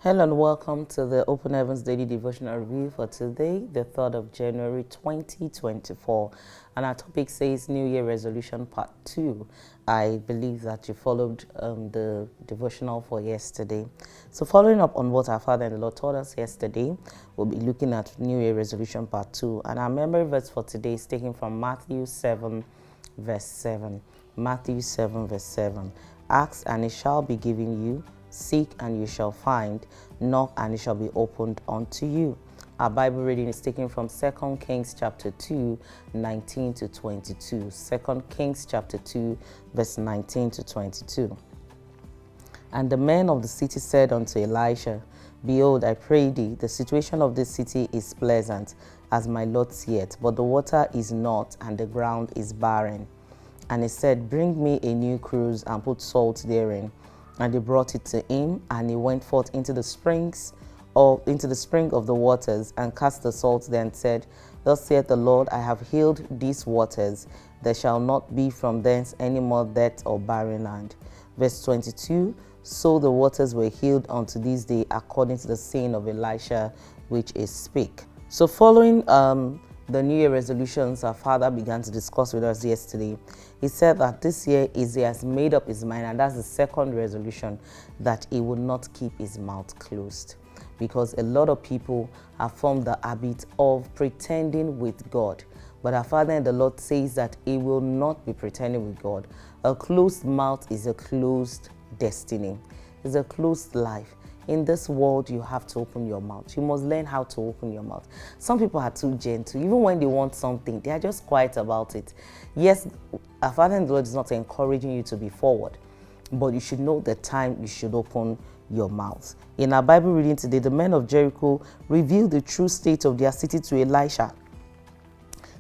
Hello and welcome to the Open Heavens Daily Devotional Review for today, the 3rd of January 2024. And our topic says New Year Resolution Part 2. I believe that you followed the devotional for yesterday. So following up on what our Father and the Lord taught us yesterday, we'll be looking at New Year Resolution Part 2. And our memory verse for today is taken from Matthew 7, verse 7. Matthew 7, verse 7. Ask and it shall be given you. Seek and you shall find, knock and it shall be opened unto you. Our Bible reading is taken from 2 Kings chapter 2, 19 to 22. 2 Kings chapter 2, verse 19 to 22. And the men of the city said unto Elisha, Behold, I pray thee, the situation of this city is pleasant, as my Lord seeth, but the water is not, and the ground is barren. And he said, Bring me a new cruse, and put salt therein. And they brought it to him, and he went forth into the spring of the waters, and cast the salt there, and said, Thus saith the Lord, I have healed these waters. There shall not be from thence any more death or barren land. Verse 22, So the waters were healed unto this day, according to the saying of Elisha, which is spake. So following the New Year resolutions our Father began to discuss with us yesterday, he said that this year he has made up his mind, and that's the second resolution, that he will not keep his mouth closed. Because a lot of people have formed the habit of pretending with God. But our Father and the Lord says that he will not be pretending with God. A closed mouth is a closed destiny. It's a closed life. In this world, you have to open your mouth. You must learn how to open your mouth. Some people are too gentle. Even when they want something, they are just quiet about it. Yes, our Father and the Lord is not encouraging you to be forward, but you should know the time you should open your mouth. In our Bible reading today, the men of Jericho revealed the true state of their city to Elisha.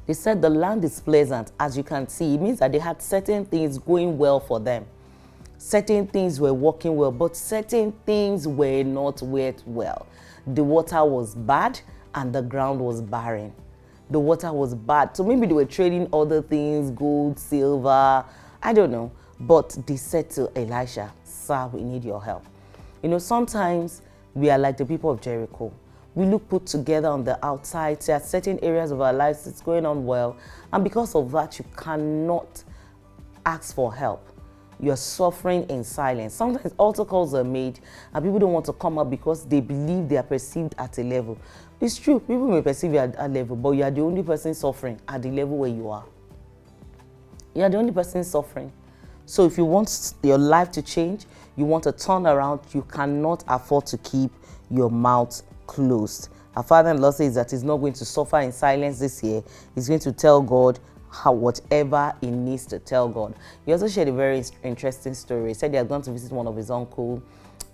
They said the land is pleasant, as you can see. It means that they had certain things going well for them. Certain things were working well, but certain things were not worked well. The water was bad and the ground was barren. The water was bad. So maybe they were trading other things, gold, silver, I don't know. But they said to Elisha, Sir, we need your help. You know, sometimes we are like the people of Jericho. We look put together on the outside. There are certain areas of our lives that's going on well. And because of that, you cannot ask for help. You're suffering in silence. Sometimes altar calls are made and people don't want to come up because they believe they are perceived at a level. It's true, people may perceive you at a level, but you are the only person suffering at the level where you are. You are the only person suffering. So if you want your life to change, you want to turn around, you cannot afford to keep your mouth closed. Our Father and Lord says that he's not going to suffer in silence this year. He's going to tell God whatever he needs to tell God. He also shared a very interesting story. He said he had gone to visit one of his uncles,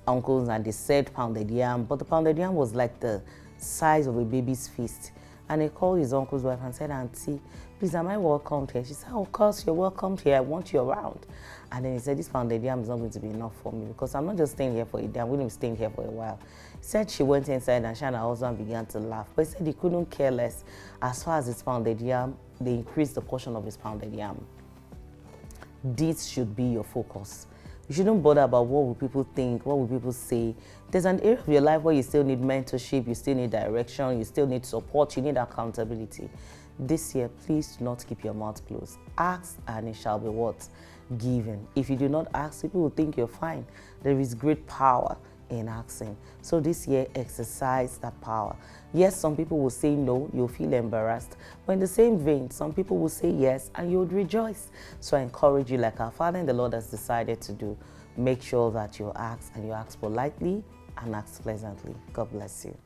and they said pounded yam, but the pounded yam was like the size of a baby's fist. And he called his uncle's wife and said, Auntie, please, am I welcomed here? She said, of course you're welcomed here. I want you around. And then he said, this pounded yam is not going to be enough for me, because I'm not just staying here for a day. I'm going to be staying here for a while. He said she went inside and she and her husband began to laugh. But he said he couldn't care less. As far as his pounded yam, they increased the portion of his pounded yam. This should be your focus. You shouldn't bother about what will people think, what will people say. There's an area of your life where you still need mentorship, you still need direction, you still need support, you need accountability. This year, please do not keep your mouth closed. Ask and it shall be what? Given. If you do not ask, people will think you're fine. There is great power in asking. So this year, exercise that power. Yes, some people will say no, you'll feel embarrassed. But in the same vein, some people will say yes and you would rejoice. So I encourage you, like our Father and the Lord has decided to do, make sure that you ask, and you ask politely and ask pleasantly. God bless you.